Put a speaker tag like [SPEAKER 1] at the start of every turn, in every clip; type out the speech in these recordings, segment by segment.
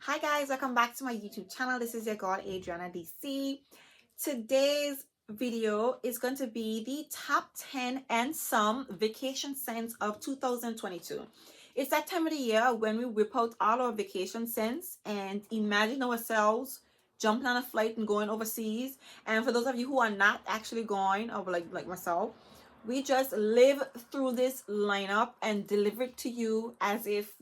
[SPEAKER 1] Hi guys, welcome back to my YouTube channel. This is your girl Adriana DC. Today's video is going to be the top 10 and some vacation scents of 2022. It's that time of the year when we whip out all our vacation scents and imagine ourselves jumping on a flight and going overseas. And for those of you who are not actually going, or like myself, we just live through this lineup and deliver it to you as if,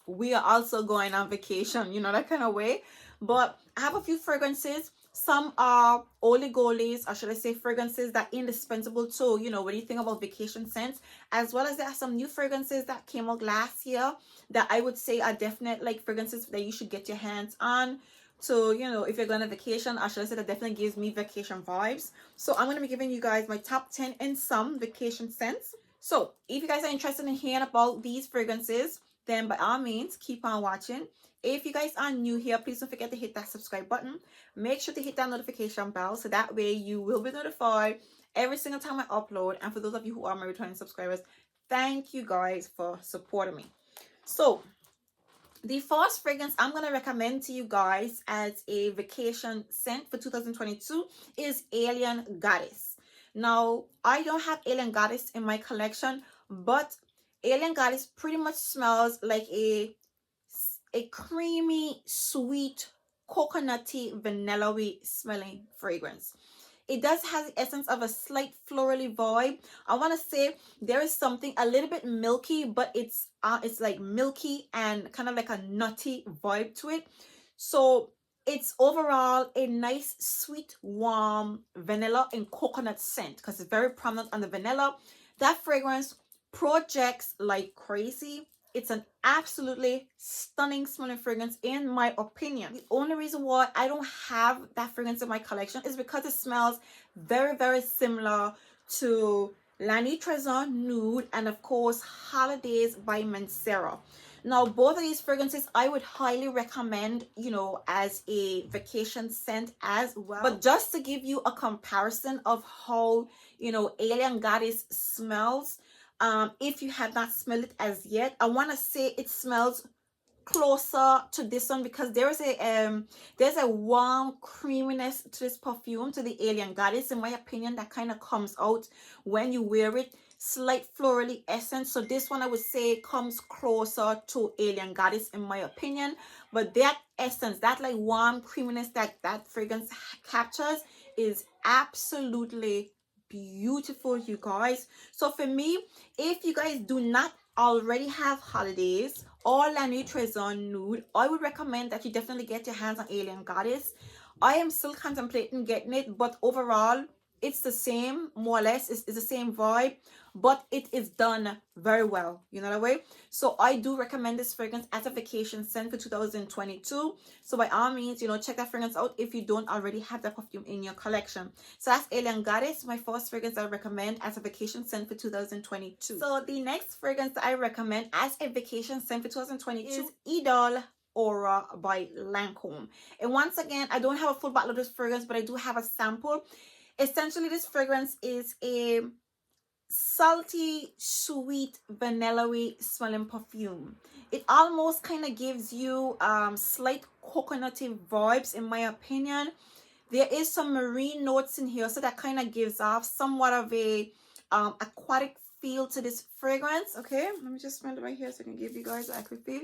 [SPEAKER 1] we are also going on vacation, that kind of way. But I have a few fragrances. Some are oligolies, or should I say fragrances that are indispensable too, when you think about vacation scents, as well as there are some new fragrances that came out last year that I would say are definite like fragrances that you should get your hands on. So, if you're going on vacation, or should I say that definitely gives me vacation vibes. So I'm going to be giving you guys my top 10 and some vacation scents. So if you guys are interested in hearing about these fragrances, then by all means keep on watching. If you guys are new here, please don't forget to hit that subscribe button. Make sure to hit that notification bell so that way you will be notified every single time I upload. And for those of you who are my returning subscribers, thank you guys for supporting me. So the first fragrance I'm going to recommend to you guys as a vacation scent for 2022 is Alien Goddess. Now, I don't have Alien Goddess in my collection, but Alien Goddess pretty much smells like a creamy, sweet, coconutty, vanilla-y smelling fragrance. It does have the essence of a slight florally vibe. I want to say there is something a little bit milky, but it's like milky and kind of like a nutty vibe to it. So it's overall a nice, sweet, warm vanilla and coconut scent because it's very prominent on the vanilla. That fragrance projects like crazy. It's an absolutely stunning smelling fragrance in my opinion. The only reason why I don't have that fragrance in my collection is because it smells very, very similar to La Nuit Trésor Nude and of course Holidays by Mancera. Now, both of these fragrances I would highly recommend, as a vacation scent as well. But just to give you a comparison of how, Alien Goddess smells, if you have not smelled it as yet, I want to say it smells closer to this one because there's a warm creaminess to this perfume, to the Alien Goddess, in my opinion, that kind of comes out when you wear it. Slight florally essence. So this one I would say comes closer to Alien Goddess in my opinion. But that essence, that like warm creaminess that fragrance captures is absolutely beautiful, you guys. So for me, if you guys do not already have Holidays or La Nuit Trésor Nude, I would recommend that you definitely get your hands on Alien Goddess. I am still contemplating getting it, but overall it's the same, more or less. It's the same vibe, but it is done very well, that way. So I do recommend this fragrance as a vacation scent for 2022. So by all means, check that fragrance out if you don't already have that perfume in your collection. So that's Alien Goddess, my first fragrance I recommend as a vacation scent for 2022. So the next fragrance that I recommend as a vacation scent for 2022 is Idole Aura by Lancome. And once again, I don't have a full bottle of this fragrance, but I do have a sample. Essentially, this fragrance is a salty, sweet, vanilla-y smelling perfume. It almost kind of gives you slight coconutty vibes, in my opinion. There is some marine notes in here, so that kind of gives off somewhat of a aquatic feel to this fragrance. Okay, let me just smell it right here so I can give you guys an accurate feel.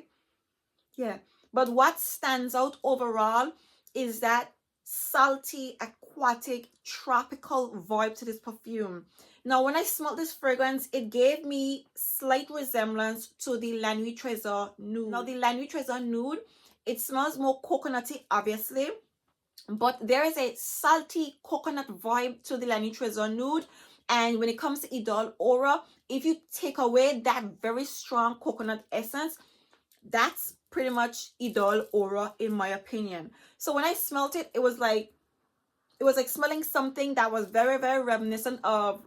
[SPEAKER 1] Yeah, but what stands out overall is that salty, aquatic, tropical vibe to this perfume. Now, when I smelled this fragrance, it gave me slight resemblance to the La Nuit Trésor Nude. Now, the La Nuit Trésor Nude, it smells more coconutty, obviously, but there is a salty coconut vibe to the La Nuit Trésor Nude. And when it comes to Idole Aura, if you take away that very strong coconut essence, that's pretty much Idole Aura in my opinion. So when I smelled it, it was like smelling something that was very, very reminiscent of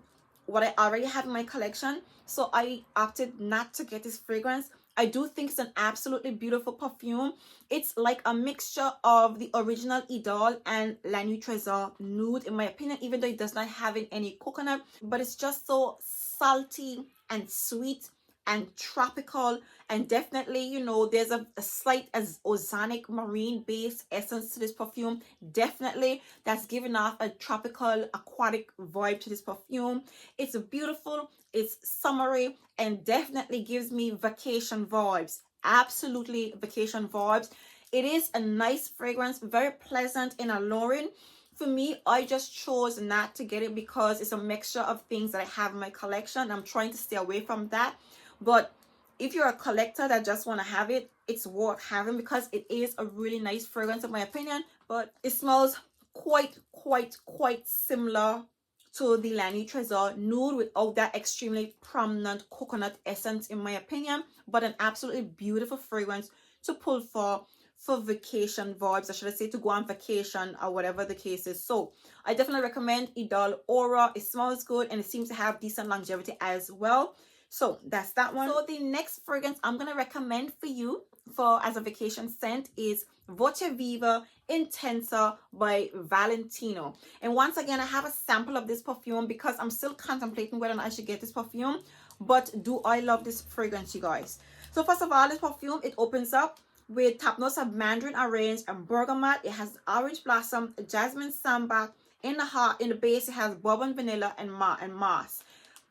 [SPEAKER 1] what I already have in my collection. So I opted not to get this fragrance. I do think it's an absolutely beautiful perfume. It's like a mixture of the original Idole and La Nuit Trésor Nude, in my opinion, even though it does not have any coconut. But it's just so salty and sweet and tropical, and definitely, you know, there's a slight as oceanic marine based essence to this perfume. Definitely that's giving off a tropical aquatic vibe to this perfume. It's beautiful, it's summery, and definitely gives me vacation vibes. Absolutely vacation vibes. It is a nice fragrance, very pleasant and alluring. For me, I just chose not to get it because it's a mixture of things that I have in my collection. I'm trying to stay away from that. But if you're a collector that just want to have it, it's worth having because it is a really nice fragrance in my opinion. But it smells quite similar to the La Nuit Trésor Nude without that extremely prominent coconut essence in my opinion. But an absolutely beautiful fragrance to pull for vacation vibes, or should I say to go on vacation or whatever the case is. So I definitely recommend Idol Aura. It smells good and it seems to have decent longevity as well. So that's that one. So the next fragrance I'm gonna recommend for you for as a vacation scent is Voce Viva Intenser by Valentino. And once again, I have a sample of this perfume because I'm still contemplating whether or not I should get this perfume. But do I love this fragrance, you guys? So first of all, this perfume, it opens up with top notes of mandarin orange and bergamot. It has orange blossom, jasmine sambac. In the base, it has bourbon vanilla and moss.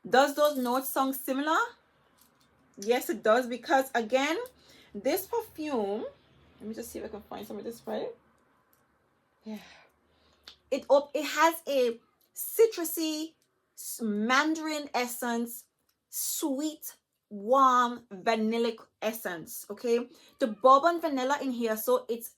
[SPEAKER 1] Does those notes sound similar? Yes, it does, because again, this perfume, let me just see if I can find some of this right. Yeah. It has a citrusy mandarin essence, sweet, warm vanillic essence. Okay, the bourbon vanilla in here, so it's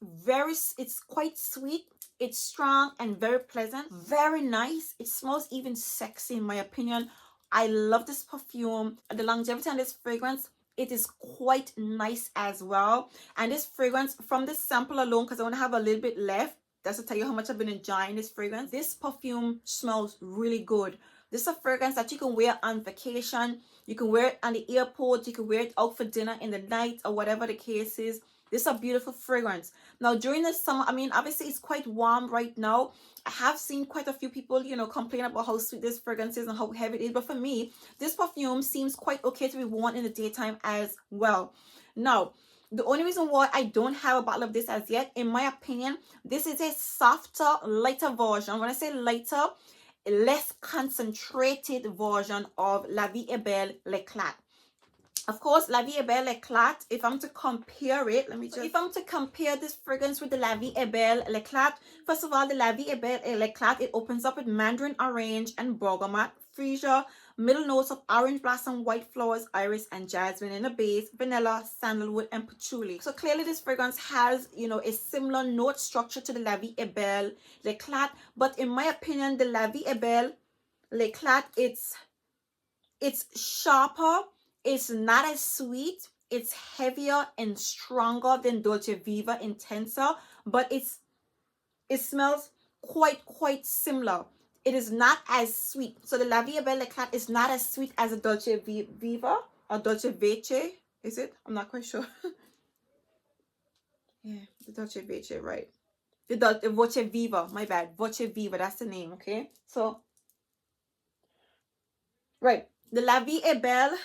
[SPEAKER 1] quite sweet, it's strong and very pleasant, very nice. It smells even sexy in my opinion. I love this perfume. The longevity on this fragrance, it is quite nice as well. And this fragrance, from this sample alone, because I want to have a little bit left, that's to tell you how much I've been enjoying this fragrance. This perfume smells really good. This is a fragrance that you can wear on vacation. You can wear it on the airport. You can wear it out for dinner in the night or whatever the case is. This is a beautiful fragrance. Now, during the summer, I mean, obviously it's quite warm right now. I have seen quite a few people, you know, complain about how sweet this fragrance is and how heavy it is. But for me, this perfume seems quite okay to be worn in the daytime as well. Now, the only reason why I don't have a bottle of this as yet, in my opinion, this is a softer, lighter version. When I say lighter, a less concentrated version of La Vie est Belle L'Eclat. Of course, La Vie est Belle L'Eclat, if I'm to compare it, if I'm to compare this fragrance with the La Vie est Belle L'Eclat, first of all, the La Vie est Belle L'Eclat, it opens up with mandarin orange and bergamot, freesia, middle notes of orange blossom, white flowers, iris, and jasmine. In the base, vanilla, sandalwood, and patchouli. So clearly this fragrance has, you know, a similar note structure to the La Vie est Belle L'Eclat, but in my opinion, the La Vie est Belle L'Eclat, it's sharper, it's not as sweet, it's heavier and stronger than Dolce Viva Intenser, but it smells quite similar. It is not as sweet. So the La Vie est Belle L'Eclat is not as sweet as a Dolce Viva or Dolce Vece. Is it? I'm not quite sure. Yeah, the Dolce Vece, right? The Voce Viva, my bad. Voce Viva, that's the name, okay? So, right. The La Vie est Belle.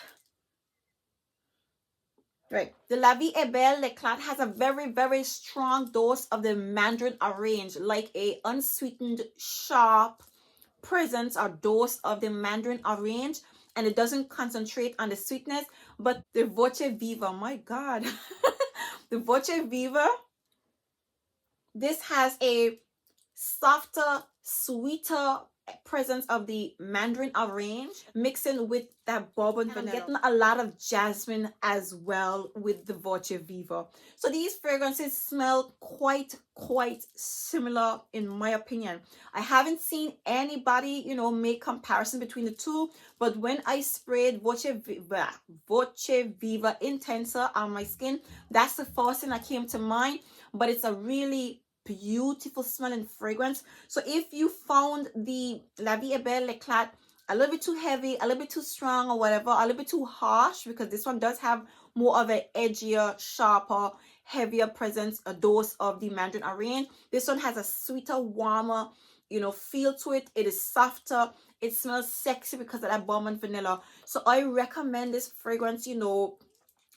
[SPEAKER 1] Right. The La Vie est Belle L'Eclat has a very strong dose of the mandarin orange, like a unsweetened, sharp presence or dose of the mandarin orange, and it doesn't concentrate on the sweetness. But the Voce Viva, my God, the Voce Viva, this has a softer, sweeter presence of the mandarin orange mixing with that bourbon vanilla. I'm getting a lot of jasmine as well with the Voce Viva. So these fragrances smell quite similar in my opinion. I haven't seen anybody, you know, make comparison between the two, but when I sprayed Voce Viva Intenser on my skin, that's the first thing that came to mind. But it's a really beautiful smelling fragrance. So if you found the La Vie est Belle L'Eclat a little bit too heavy, a little bit too strong or whatever, a little bit too harsh, because this one does have more of an edgier, sharper, heavier presence, a dose of the mandarin orange. This one has a sweeter, warmer, you know, feel to it. It is softer. It smells sexy because of that balm and vanilla. So I recommend this fragrance, you know.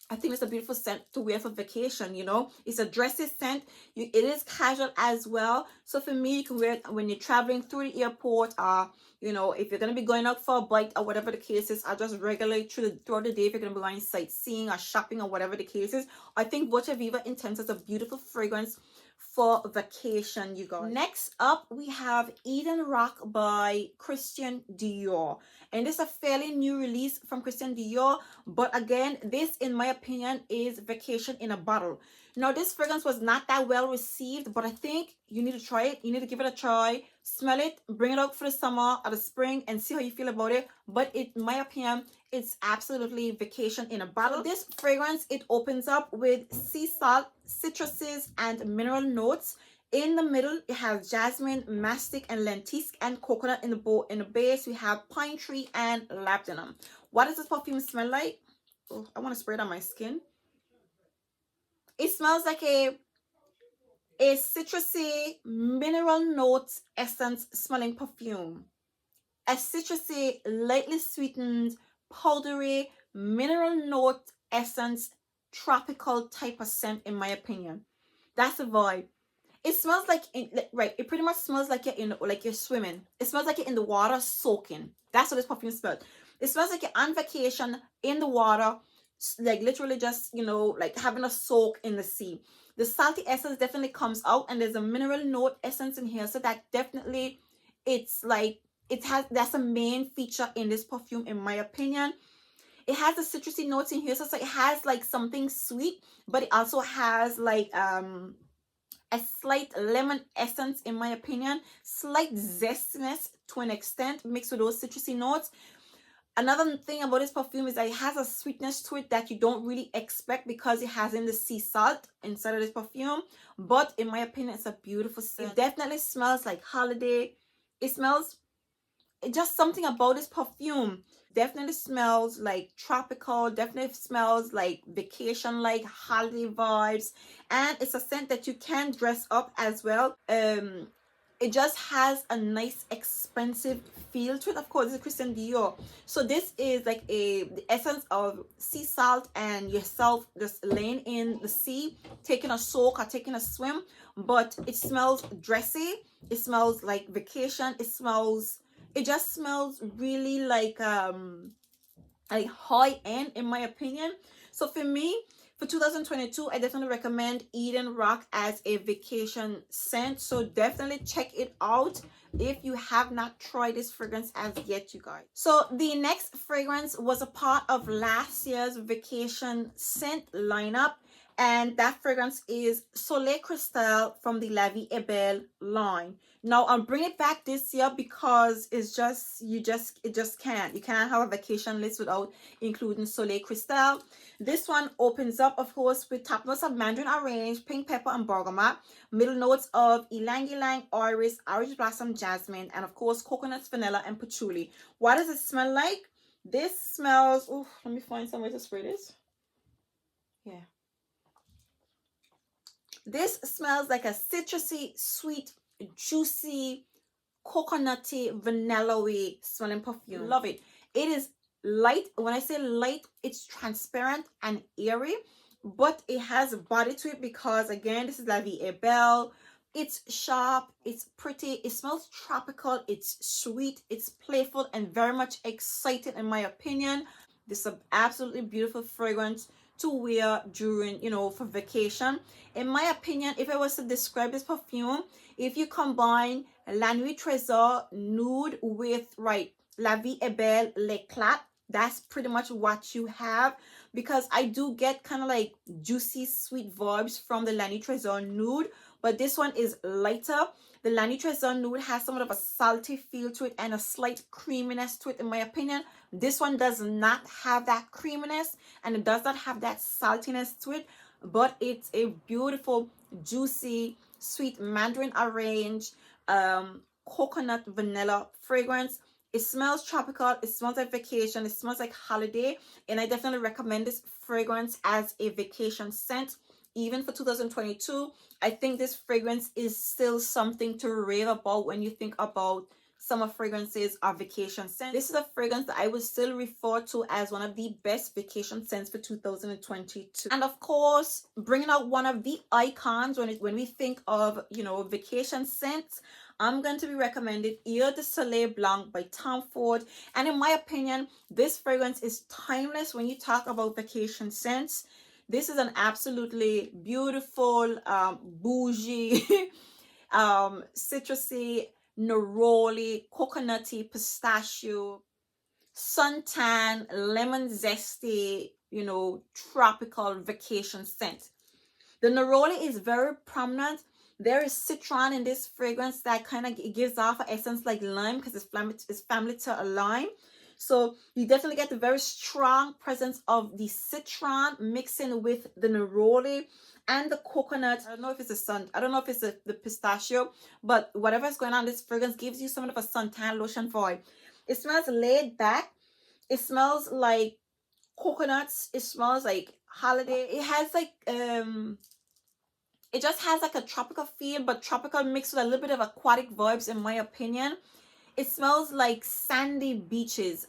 [SPEAKER 1] I think it's a beautiful scent to wear for vacation, you know. It's a dressy scent. It is casual as well. So for me, you can wear it when you're traveling through the airport, you know, if you're going to be going out for a bite or whatever the case is, or just regularly throughout the day if you're going to be going sightseeing or shopping or whatever the case is. I think Versace Intenser is a beautiful fragrance for vacation, you guys. Next up, we have Eden Rock by Christian Dior. And this is a fairly new release from Christian Dior. But again, this, in my opinion, is vacation in a bottle. Now, this fragrance was not that well received, but I think you need to try it. You need to give it a try. Smell it, bring it out for the summer or the spring and see how you feel about it. But in my opinion, it's absolutely vacation in a bottle. So this fragrance, it opens up with sea salt, citruses, and mineral notes. In the middle, it has jasmine, mastic, and lentisk, and coconut in the base. We have pine tree and labdanum. What does this perfume smell like? Oh, I want to spray it on my skin. It smells like a citrusy mineral notes essence smelling perfume. A citrusy, lightly sweetened, powdery, mineral note essence, tropical type of scent, in my opinion. That's the vibe. It smells like, right, it pretty much smells like you're swimming. It smells like you're in the water soaking. That's what this perfume smells. It smells like you're on vacation in the water, like literally just, you know, like having a soak in the sea. The salty essence definitely comes out, and there's a mineral note essence in here. So that definitely, it's like, that's a main feature in this perfume, in my opinion. It has the citrusy notes in here. So it has like something sweet, but it also has like, a slight lemon essence, in my opinion, slight zestiness to an extent mixed with those citrusy notes. Another thing about this perfume is that it has a sweetness to it that you don't really expect because it has in the sea salt inside of this perfume. But in my opinion, it's a beautiful scent. It definitely smells like holiday. It just something about this perfume definitely smells like tropical, definitely smells like vacation, like holiday vibes. And it's a scent that you can dress up as well. It just has a nice expensive feel to it. Of course, this is Christian Dior, so this is like the essence of sea salt and yourself just laying in the sea, taking a soak or taking a swim. But it smells dressy, it smells like vacation, it just smells really like high end, in my opinion. So for me, for 2022, I definitely recommend Eden Rock as a vacation scent. So definitely check it out if you have not tried this fragrance as yet, you guys. So the next fragrance was a part of last year's vacation scent lineup, and that fragrance is Soleil Crystal from the La Vie Est Belle line. Now I'm bringing it back this year because it's just, you can't have a vacation list without including Soleil Crystal. This one opens up, of course, with top notes of mandarin orange, pink pepper, and bergamot, middle notes of ylang ylang, iris, orange blossom, jasmine, and of course coconuts, vanilla, and patchouli. What does it smell like? This smells, oh, let me find some way to spray this. Yeah, this smells like a citrusy, sweet, juicy, coconutty, vanilla-y smelling perfume. Love it. It is light. When I say light, it's transparent and airy, but it has body to it because, again, this is La Vie Est Belle. It's sharp, it's pretty, it smells tropical, it's sweet, it's playful, and very much exciting, in my opinion. This is an absolutely beautiful fragrance to wear during, you know, for vacation. In my opinion, if I was to describe this perfume, if you combine La Nuit Trésor Nude with, right, La Vie Est Belle L'Éclat, that's pretty much what you have, because I do get kind of like juicy, sweet vibes from the La Nuit Trésor Nude, but this one is lighter. The La Nuit Trésor Nude has somewhat of a salty feel to it and a slight creaminess to it, in my opinion. This one does not have that creaminess and it does not have that saltiness to it, but it's a beautiful, juicy, sweet mandarin orange, coconut vanilla fragrance. It smells tropical, it smells like vacation, it smells like holiday, and I definitely recommend this fragrance as a vacation scent. Even for 2022, I think this fragrance is still something to rave about when you think about summer fragrances are vacation scents. This is a fragrance that I would still refer to as one of the best vacation scents for 2022. And of course, bringing out one of the icons when we think of, you know, vacation scents, I'm going to be recommending Eau de Soleil Blanc by Tom Ford. And in my opinion, this fragrance is timeless when you talk about vacation scents. This is an absolutely beautiful, bougie, citrusy, neroli, coconutty, pistachio, suntan, lemon zesty, you know, tropical vacation scent. The neroli is very prominent. There is citron in this fragrance that kind of gives off an essence like lime because it's family to a lime. So you definitely get the very strong presence of the citron mixing with the neroli and the coconut. I don't know if it's the pistachio, but whatever is going on, this fragrance gives you somewhat of a suntan lotion vibe. It smells laid back. It smells like coconuts. It smells like holiday. It has like it just has like a tropical feel, but tropical mixed with a little bit of aquatic vibes in my opinion. It smells like sandy beaches,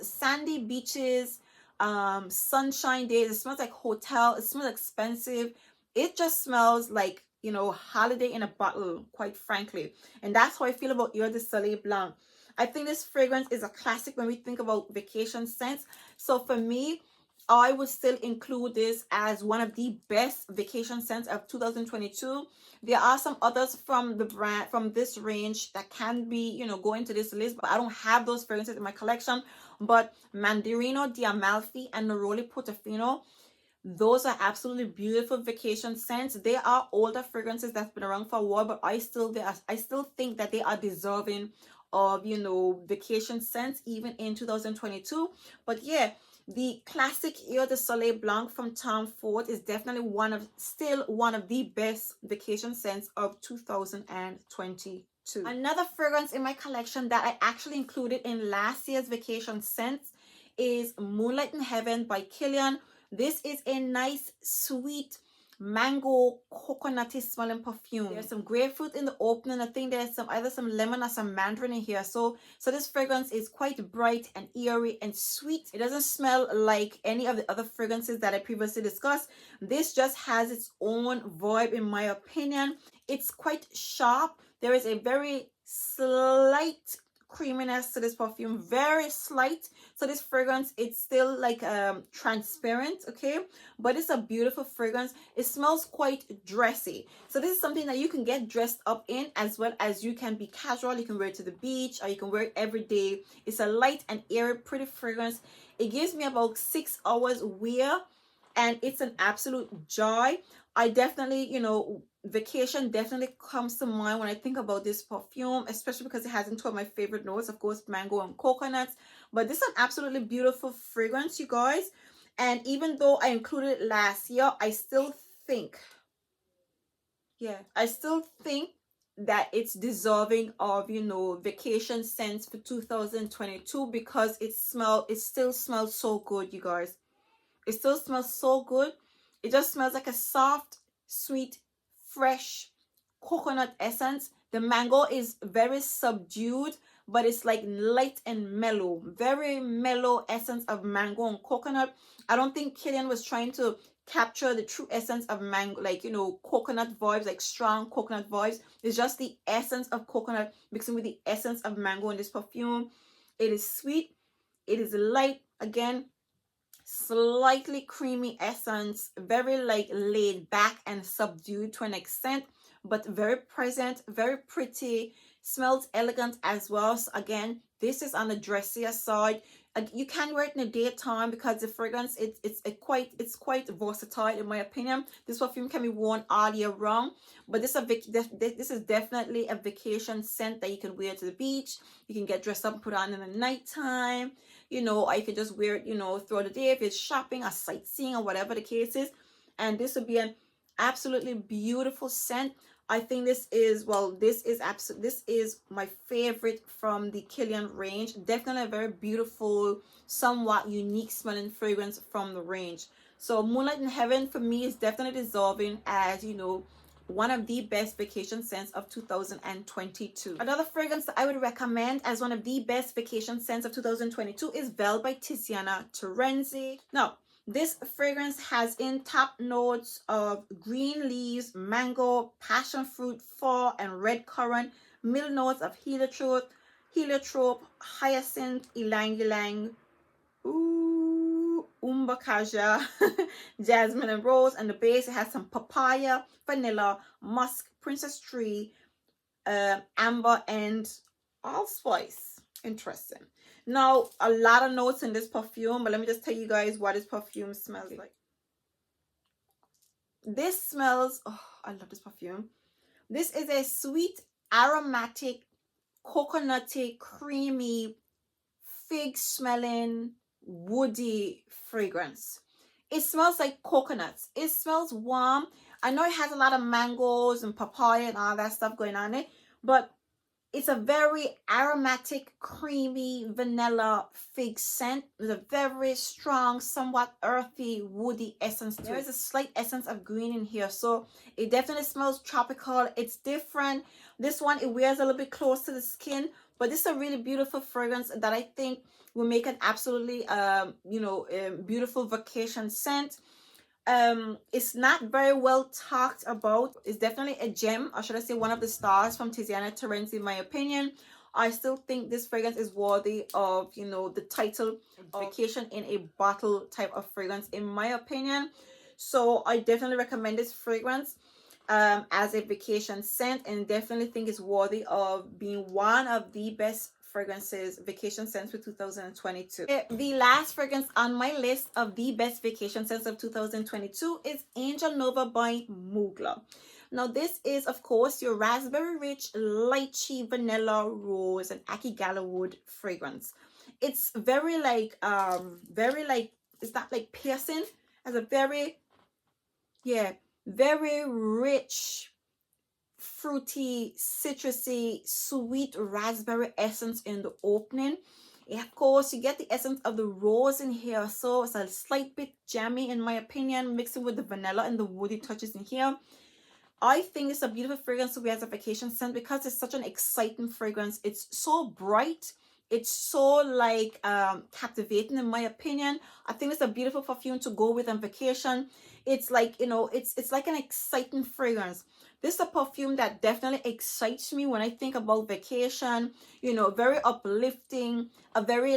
[SPEAKER 1] sunshine days. It smells like hotel. It smells expensive. It just smells like, you know, holiday in a bottle, quite frankly. And that's how I feel about Eau de Soleil Blanc. I think this fragrance is a classic when we think about vacation scents. So for me, I would still include this as one of the best vacation scents of 2022. There are some others from the brand, from this range, that can be, you know, go into this list, but I don't have those fragrances in my collection. But Mandarino di Amalfi and Neroli Portofino, those are absolutely beautiful vacation scents. They are older fragrances that's been around for a while, but I still think that they are deserving of, you know, vacation scents even in 2022. But yeah, the classic Eau de Soleil Blanc from Tom Ford is definitely still one of the best vacation scents of 2022. Another fragrance in my collection that I actually included in last year's vacation scents is Moonlight in Heaven by Kilian. This is a nice, sweet, mango, coconutty smelling perfume. There's some grapefruit in the opening. I think there's either some lemon or some mandarin in here. So this fragrance is quite bright and airy and sweet. It doesn't smell like any of the other fragrances that I previously discussed. This just has its own vibe in my opinion. It's quite sharp. There is a very slight creaminess to this perfume, very slight. So this fragrance, it's still like transparent, okay, but it's a beautiful fragrance. It smells quite dressy. So this is something that you can get dressed up in, as well as you can be casual. You can wear it to the beach, or you can wear it every day. It's a light and airy, pretty fragrance. It gives me about 6 hours wear, and it's an absolute joy. I definitely, you know, vacation definitely comes to mind when I think about this perfume, especially because it has two of my favorite notes, of course, mango and coconuts. But this is an absolutely beautiful fragrance, you guys. And even though I included it last year, I still think that it's deserving of, you know, vacation scents for 2022, because it still smells so good, you guys. It still smells so good. It just smells like a soft, sweet, fresh coconut essence. The mango is very subdued, but it's like light and mellow. Very mellow essence of mango and coconut. I don't think Kilian was trying to capture the true essence of mango, like, you know, coconut vibes, like strong coconut vibes. It's just the essence of coconut mixing with the essence of mango in this perfume. It is sweet. It is light. Again, slightly creamy essence, very like laid back and subdued to an extent, but very present, very pretty, smells elegant as well. So again, this is on the dressier side. You can wear it in the daytime because the fragrance it's quite versatile in my opinion. This perfume can be worn all year round, but this is definitely a vacation scent that you can wear to the beach. You can get dressed up and put on in the nighttime, you know, or you can just wear it, you know, throughout the day if it's shopping or sightseeing or whatever the case is. And this would be an absolutely beautiful scent. I think this is my favorite from the Kilian range. Definitely a very beautiful, somewhat unique smelling fragrance from the range. So Moonlight in Heaven for me is definitely deserving as, you know, one of the best vacation scents of 2022. Another fragrance that I would recommend as one of the best vacation scents of 2022 is Vel by Tiziana Terenzi. Now, this fragrance has in top notes of green leaves, mango, passion fruit, fall, and red currant, middle notes of heliotrope, hyacinth, ylang ylang, umbakaja, jasmine and rose, and the base it has some papaya, vanilla, musk, princess tree, amber, and allspice. Interesting. Now, a lot of notes in this perfume, but let me just tell you guys what this perfume smells like. This smells, oh, I love this perfume. This is a sweet, aromatic, coconutty, creamy, fig smelling, woody fragrance. It smells like coconuts. It smells warm. I know it has a lot of mangoes and papaya and all that stuff going on it, but it's a very aromatic, creamy, vanilla fig scent with a very strong, somewhat earthy, woody essence to it. There is a slight essence of green in here, so it definitely smells tropical. It's different. This one, it wears a little bit close to the skin, but this is a really beautiful fragrance that I think will make an absolutely, beautiful vacation scent. It's not very well talked about. It's definitely a gem, or should I say one of the stars from Tiziana Terenzi, in my opinion. I still think this fragrance is worthy of, the title Vacation in a Bottle type of fragrance, in my opinion. So I definitely recommend this fragrance as a vacation scent, and definitely think it's worthy of being one of the best fragrances, vacation scents for 2022. The last fragrance on my list of the best vacation scents of 2022 is Angel Nova by Mugler. Now, this is, of course, your raspberry rich, lychee, vanilla, rose, and akigala wood fragrance. It's very it's not like piercing. It has a very rich, fruity, citrusy, sweet raspberry essence in the opening. Of course, you get the essence of the rose in here, so it's a slight bit jammy in my opinion, mixing with the vanilla and the woody touches in here. I think it's a beautiful fragrance to wear as a vacation scent because it's such an exciting fragrance. It's so bright. It's so captivating in my opinion. I think it's a beautiful perfume to go with on vacation. It's like, it's like an exciting fragrance. This is a perfume that definitely excites me when I think about vacation. Very uplifting, a very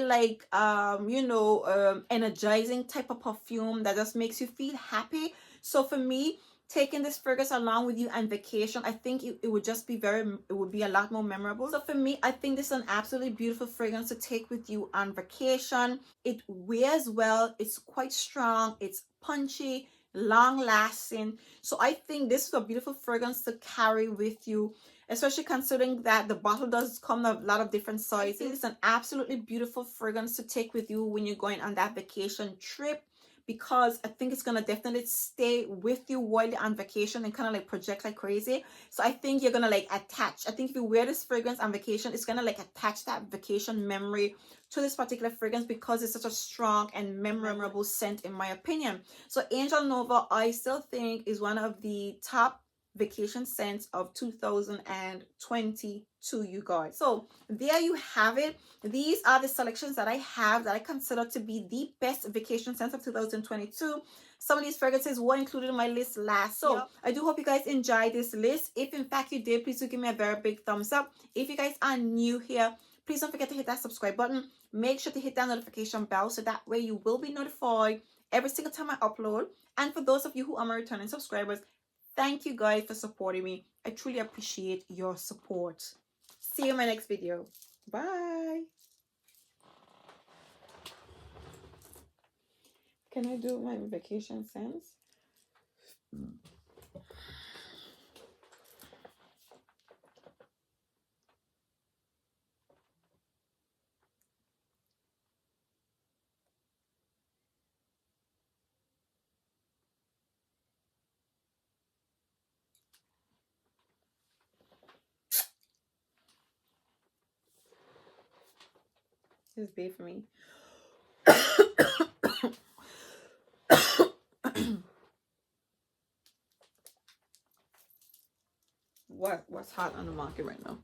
[SPEAKER 1] energizing type of perfume that just makes you feel happy. So for me, taking this fragrance along with you on vacation, I think it would just be it would be a lot more memorable. So for me, I think this is an absolutely beautiful fragrance to take with you on vacation. It wears well, it's quite strong, it's punchy, long lasting. So I think this is a beautiful fragrance to carry with you, especially considering that the bottle does come in a lot of different sizes. It's an absolutely beautiful fragrance to take with you when you're going on that vacation trip, because I think it's gonna definitely stay with you while you're on vacation and kind of project like crazy. So I think you're gonna attach. I think if you wear this fragrance on vacation, it's gonna attach that vacation memory to this particular fragrance because it's such a strong and memorable scent in my opinion. So Angel Nova, I still think, is one of the top vacation scents of 2022, you guys. So there you have it. These are the selections that I have that I consider to be the best vacation scents of 2022. Some of these fragrances were included in my list last. So I do hope you guys enjoyed this list. If in fact you did, please do give me a very big thumbs up. If you guys are new here, please don't forget to hit that subscribe button. Make sure to hit that notification bell so that way you will be notified every single time I upload. And for those of you who are my returning subscribers, thank you guys for supporting me. I truly appreciate your support. See you in my next video. Bye. Can I do my vacation scents? This is big for me. what's hot on the market right now.